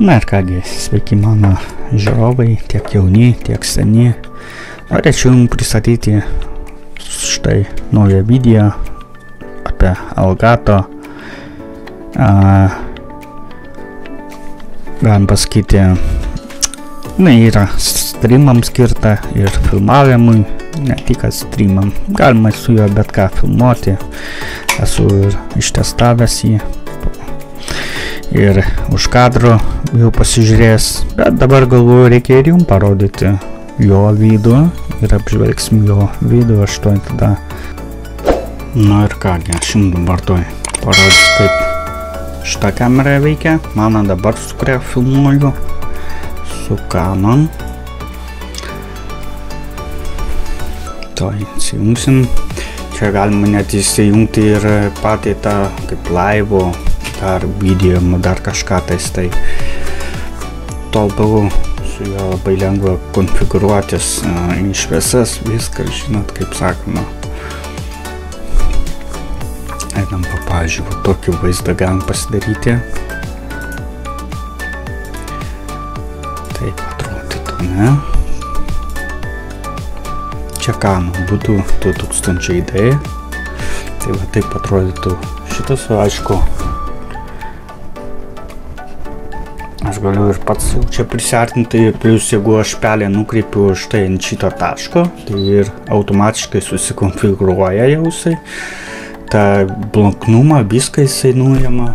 Na ir kągi, sveiki mano žiūrovai, tiek jauni, tiek seni. Norėčiau jums pristatyti štai naują video apie Elgato. Galim pasakyti, yra streamam skirta ir filmavimui, ne tik streamam. Galima su juo bet ką filmuoti. Esu ir ištestavęs jį. Ir už kadro jau pasižiūrės, bet dabar galvoju, reikia ir jums parodyti jo video ir apžvelgsim jo video, aš to tada. Na ir kągi, aš jums dabar to parodysiu, kaip šitą kamerą veikia. Mano dabar su kuria filmuoju, su Canon. To įsijungsim. Čia galima net įsijungti ir patį tą kaip laivo ar video, dar kažką tais, tai tobulų su juo labai lengva konfigūruotis į šviesas, viską, žinot, kaip sakoma. Einam pavyzdžiui, tokį vaizdą galim pasidaryti. Taip atrodytų, ne? Čia Canon būtų 2000D. Tai va taip atrodytų šitas, aišku. Aš galiu ir pats jau čia prisiartinti, plius jeigu aš pelę nukreipiu štai ant šito taško, tai ir automatiškai susikonfigūruoja jau jisai. Ta blanknumą, viską jisai nuima.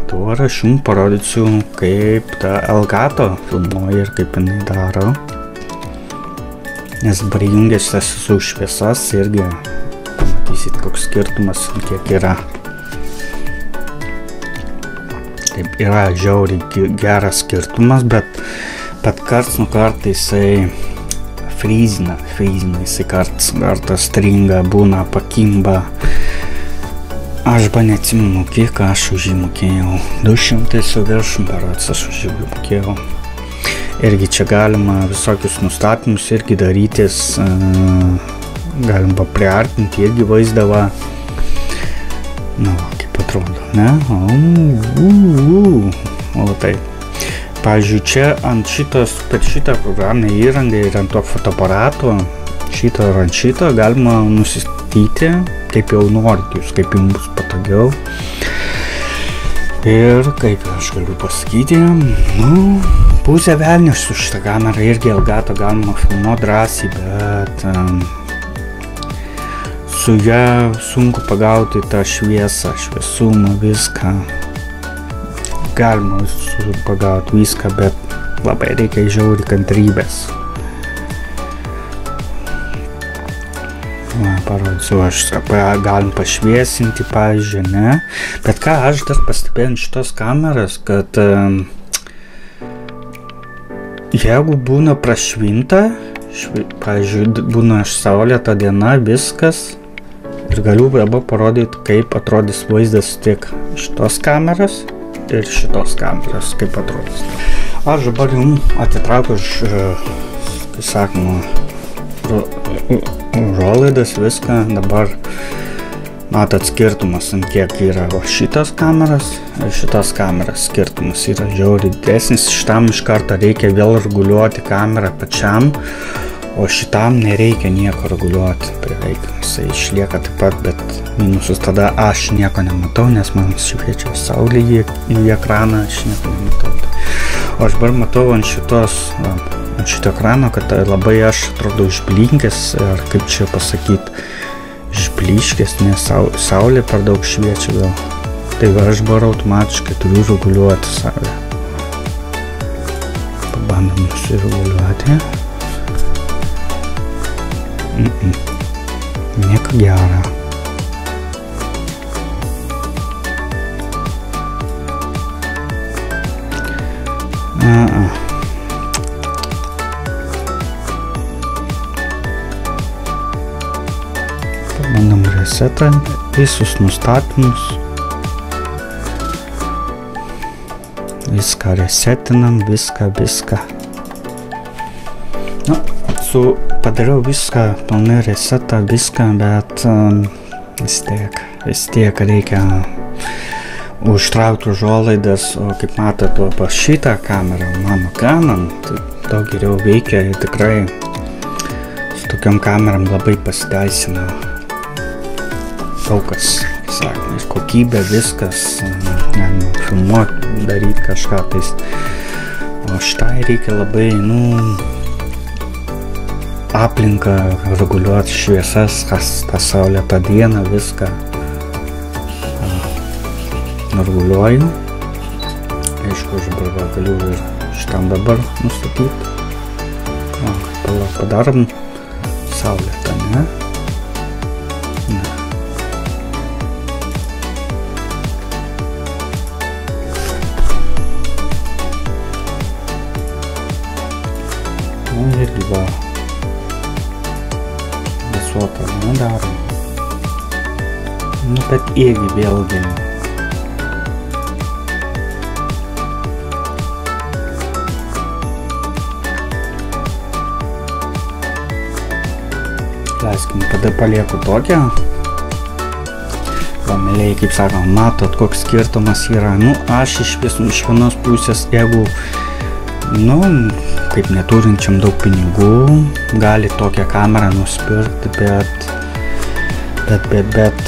Dabar aš jums parodysiu, kaip ta Elgato filmuoja ir kaip jinai daro. Nes dabar jungiasi su šviesas irgi pamatysit, koks skirtumas, kiek yra. Taip, yra žiauriai geras skirtumas, bet karts nuo karto jisai fryzina, jisai kartą stringa, būna, pakimba. Aš neatsimenu, kiek aš už jį mokėjau. 200 su viršum berods aš už jį mokėjau. Irgi čia galima visokius nustatymus irgi darytis, galima priartinti irgi vaizdavą. Na, kaip atrodo, ne? O taip. Pavyzdžiui, čia ant šitos, per šitą programinę įrangą ir ant to fotoaparato, šito ir ant šito galima nusistatyti, kaip jau norit jūs, kaip jums bus patogiau. Ir kaip aš galiu pasakyti, pusę velnio su šitą kamerą irgi Elgato galima filmuoti drąsiai, bet su ja sunku pagauti tą šviesą, šviesumą, viską. Galima pagauti viską, bet labai reikia žiauriai kantrybės. Parodysiu, aš galim pašviesinti, pavyzdžiui, ne? Bet ką aš dar pastebėjau šitos kameras, kad jeigu būna prašvinta, pavyzdžiui, būna saulėta diena, viskas, ir galiu dabar parodyti, kaip atrodys vaizdas tiek šitos kameros ir šitos kameros, kaip atrodys. Aš dabar jums atitraukiu iš, kaip sakoma, užuolaidas, viską. Dabar matot skirtumas, ant kiek yra šitos kameros ir šitos kameros. Skirtumas yra žiauriai didesnis. Šitam iš karto reikia vėl reguliuoti kamerą pačiam, o šitam nereikia nieko reguliuoti. Jisai išlieka taip pat, bet minusus tada aš nieko nematau, nes man šviečia saulė į ekraną, aš nieko nematau. O aš dabar matau ant šito ekrano, kad labai aš atrodo išblinkęs, ar kaip čia pasakyti, išbliškęs, nes saulė per daug šviečia gal. Tai aš dabar automatiškai turiu reguliuoti saulę. Pabandom nusireguliuoti. Nieko gero. Pabandom resetą, visus nustatymus. Viską resetinam, viską. Padariau viską, pilnai resetą, viską, bet vis tiek reikia užtraukti užuolaidas, o kaip matote, pas šitą kamerą, mano Canon, tai daug geriau veikia ir tikrai su tokiam kameram labai pasiteisina daug kas, sakome, kokybė, viskas, filmuoti, daryti kažką tais. O šitai reikia labai, aplinką reguliuoti, šviesas, tą saulėtą dieną, viską reguliuoju. Aišku, aš dabar galiu ir šitam dabar nustatyti. Padarom saulėtą, ne? Irgi va visuotą darom. Bet irgi vėlgi leiskim, tada palieku tokią. Pamėliai, kaip sakom, matot, koks skirtumas yra. Aš iš vienos pusės, jeigu kaip neturinčiam daug pinigų, gali tokią kamerą nusipirkti, bet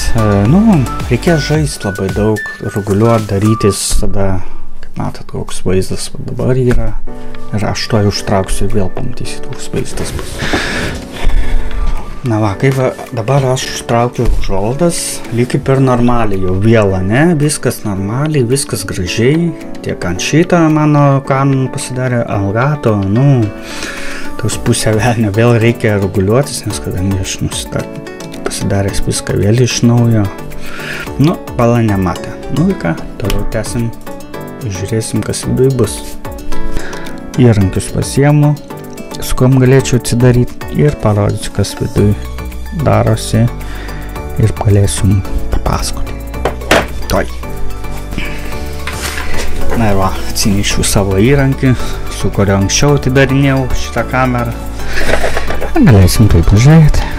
reikės žaisti labai daug, reguliuoti, darytis, tada, kaip matot, koks vaizdas dabar yra, ir aš to užtrauksiu ir vėl pamatysit, koks vaizdas bus. Na va, kaip dabar aš užtraukiu užuolaidas, lyg kaip ir normaliai, jau vėl, ne, viskas normaliai, viskas gražiai, tiek ant šitą mano Canon pasidarė Elgato, tos pusę velnio vėl reikia reguliuotis, nes kadangi aš pasidaręs viską vėl iš naujo, bala nematė. Ką, toliau tęsim, žiūrėsim, kas viduj bus. Įrankius pasiemu, su kuom galėčiau atsidaryti ir parodysiu, kas viduj darosi ir galėsiu papasakoti. Toj. Na ir va, atsinešiu savo įrankį, su kurio anksčiau atidarinėjau šitą kamerą. Galėsim tai pažiūrėti.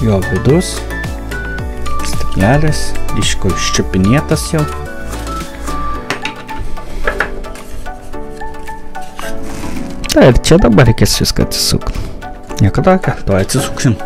Jo vidus, stiklelis, iščiupinėtas jau. Tai ir čia dabar reikės viską atsisukti. Nieko tokio, to atsisuksim.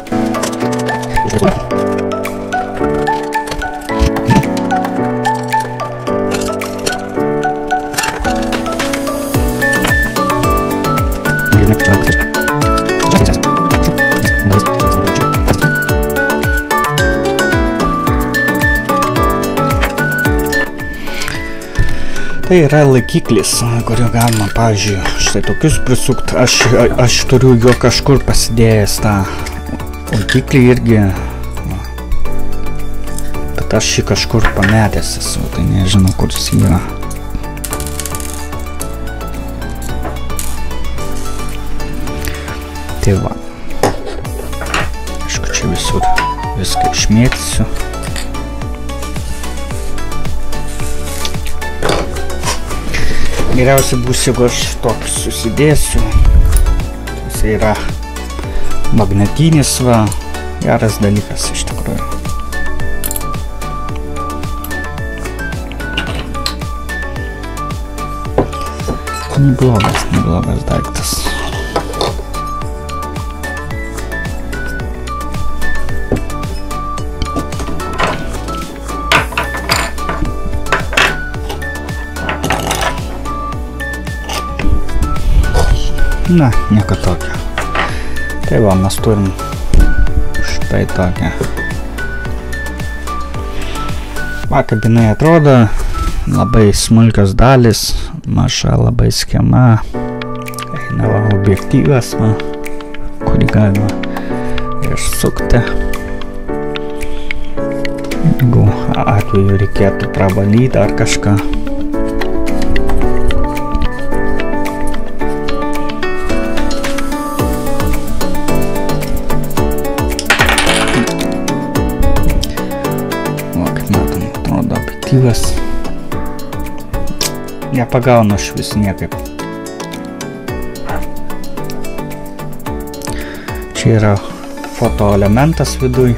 Tai yra laikiklis, kurio galima, pavyzdžiui, štai tokius prisukti. Aš turiu jo kažkur pasidėjęs tą laikiklį irgi, bet aš jį kažkur pametęs esu, tai nežinau, kur jis yra. Tai va, aišku, čia visur viską išmėtysiu. Geriausia bus, jeigu aš toks susidėsiu. Jis yra magnetinis, geras dalykas iš tikrųjų. Neblogas daiktas. Na, nieko tokio. Tai va, mes turim štai tokią. Va, kaip jinai atrodo, labai smulkios dalis, maža labai schema. Eina va objektyvas, va, kurį galima ir sukti. jeigu atveju reikėtų pravalyti ar kažką. O, kaip matom, atrodo objektyvas. Nepagaunu aš vis niekaip. Čia yra fotoelementas viduj.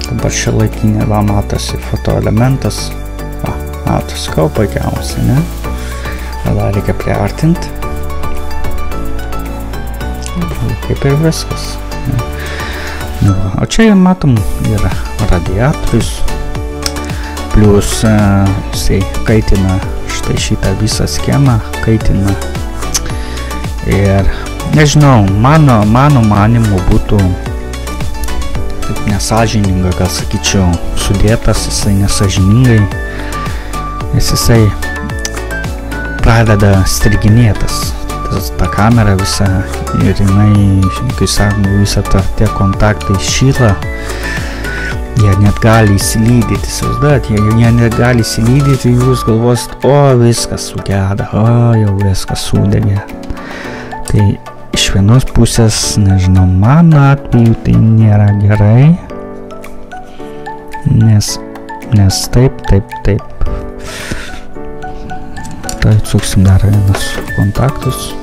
Dabar šiuolaikinė va matosi fotoelementas. Va, matosi kau puikiausiai, ne? Tada reikia priartinti. Kaip ir viskas. Ne? O čia matom yra radiatorius. Plius jisai kaitina štai šitą visą schemą, kaitina. Ir nežinau, mano manimu būtų taip nesąžininga, gal sakyčiau, sudėtas jisai nesąžiningai, nes jisai pradeda striginėtas. Ta kamera visa ir jinai, kai sakoma, visa tie kontaktai šyla, jie net gali įsilydyti, įsivaizduojat, jie net gali įsilydyti, jūs galvosit, o viskas sugeda, o jau viskas sudegė. Tai iš vienos pusės, nežinau, mano atveju tai nėra gerai, nes taip. Tai atsuksim dar vienus kontaktus.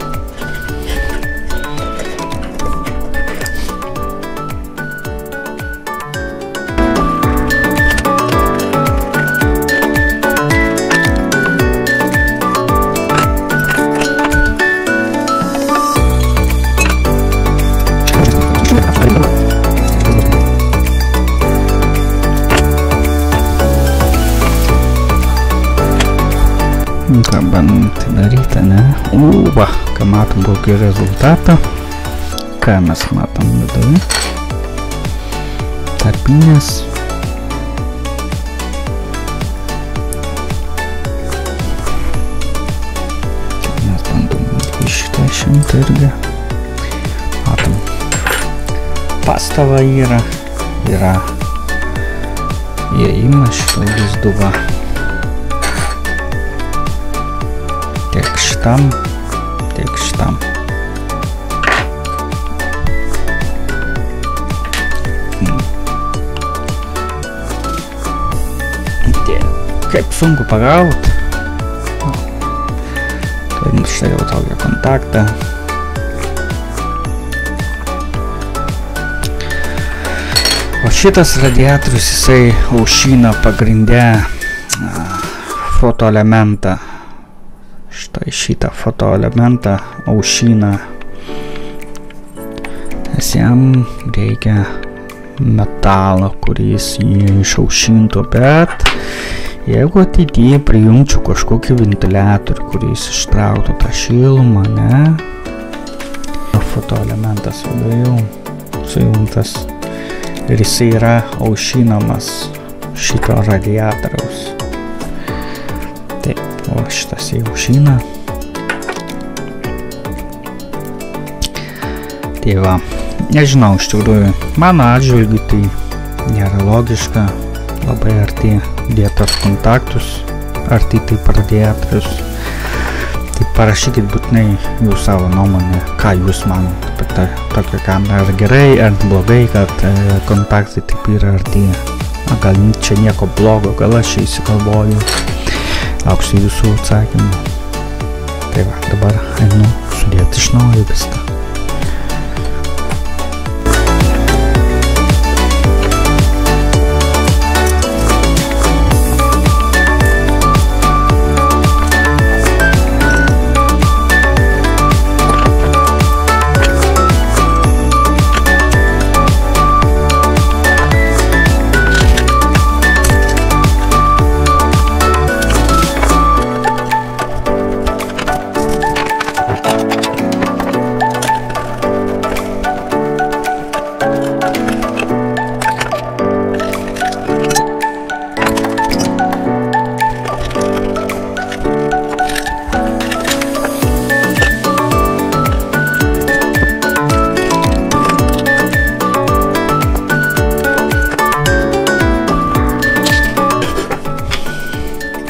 Ką bandom tai daryti, ne? Va, ką matom kokį rezultatą. Ką mes matom viduje? Tarpinės. Mes bandom šitą išimti irgi. Matom. Pastava yra įėjimas šitą lizduvą. Tiek šitam. Kaip sunku pagauti. Turim štai jau tokią kontaktą. O šitas radiatorius jisai aušina pagrindę fotoelementą. Štai šitą fotoelementą aušina, nes jam reikia metalo, kuris jį išaušintų, bet jeigu ateityje prijungčiau kažkokį ventiliatorių, kuris ištrauktų tą šilumą, ne? Fotoelementas jau sujungtas ir jisai yra aušinamas šito radiatoriaus. Taip, o šitas jau aušina. Tai va, nežinau, iš tikrųjų, mano atžvilgiu tai nėra logiška, labai arti dėtas kontaktus, arti taip radiatorius. Tai parašykit būtinai jūs savo nuomonę, ką jūs manot apie tokią kamerą, ar gerai, ar blogai, kad kontaktai taip yra arti. Gal čia nieko blogo, gal aš įsigalvoju. Lauksiu jūsų atsakymų. Tai va, dabar einu sudėti iš naujo viską.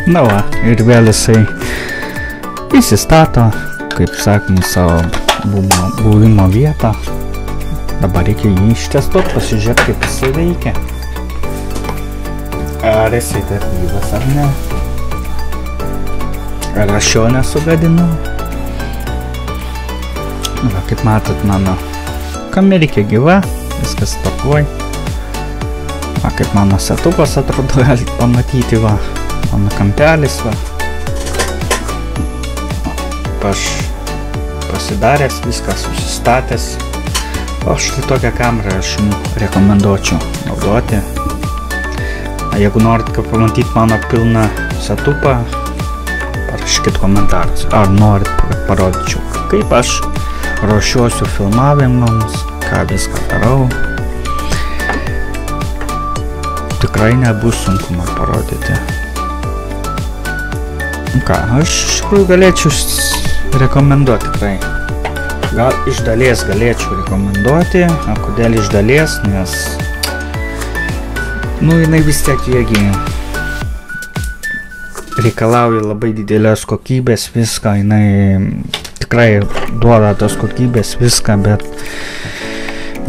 Na va, ir vėl jisai įsistato, kaip sakoma, savo buvimo vietą. Dabar reikia jį ištestuoti, pasižiūrėti, kaip jisai veikia. Ar jisai dar gyvas ar ne. Ar aš jo nesugadinau. Va, kaip matot, mano kamerikė gyva, viskas tvarkoj. Va, kaip mano setupas atrodo, galite pamatyti, va. Mano kampelis, va. Aš pasidaręs, viskas susistatęs. O štai tokią kamerą aš jums rekomenduočiau naudoti. Jeigu norit pamatyti mano pilną setupą, parašykit komentarus. Ar norit parodyčiau, kaip aš ruošiuosiu filmavimams, ką viską darau. Tikrai nebus sunku man parodyti. Ką, aš iš tikrųjų galėčiau rekomenduoti tikrai. Gal iš dalies galėčiau rekomenduoti, o kodėl iš dalies, nes jinai vis tiek jiegi reikalauja labai didelės kokybės viską, jinai tikrai duoda tos kokybės viską,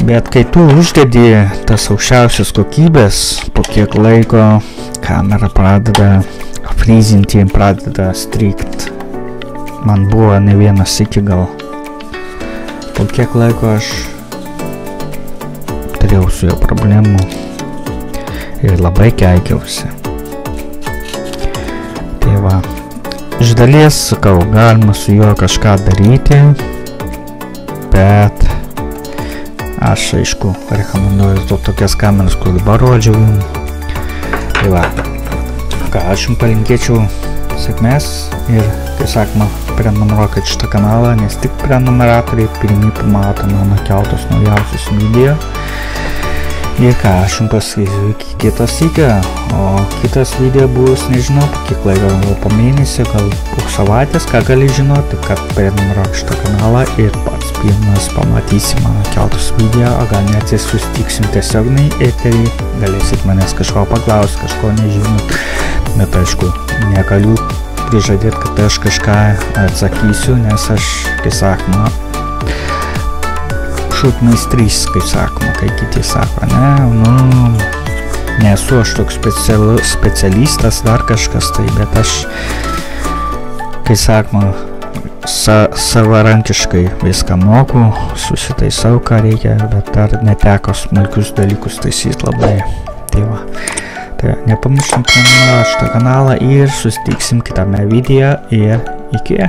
bet kai tu uždedi tas aukščiausios kokybės, po kiek laiko kamera pradeda frizinti, pradeda strykt. Man buvo ne vienas iki gal. Po kiek laiko aš turėjau su jo problemų ir labai keikiausi. Tai va, iš dalies, sakau, galima su juo kažką daryti, bet aš, aišku, rekomenduoju tokias kameras, kur dabar rodžiau jums. Tai va, aš jums palinkėčiau sėkmės ir, kai sakoma, prenumeruokit šitą kanalą, nes tik prenumeratoriai pirmi pamato mano keltus naujausius video. Ir ką, aš jums pasakysiu iki kito sykio, o kitas video bus, nežinau, po kiek laiko, gal po mėnesio, gal po savaitės, ką gali žinoti, kad prenumeruok šitą kanalą ir pats pirmas pamatysi mano keltus video, o gal net susitiksim tiesioginiai eterį, galėsit manęs kažko paklausti, kažko nežinot, bet aišku, negaliu prižadėti, kad aš kažką atsakysiu, nes aš, kai sakoma, šūdmeistrys, kaip sakoma, kai kiti sako, nesu aš toks specialistas, dar kažkas tai, bet aš, kai sakoma, savarankiškai viską moku, susitaisau, ką reikia, bet dar neteko smulkius dalykus taisyti labai. Tai va, tai nepamirškim prenumeruoti šitą kanalą ir susitiksim kitame video ir iki.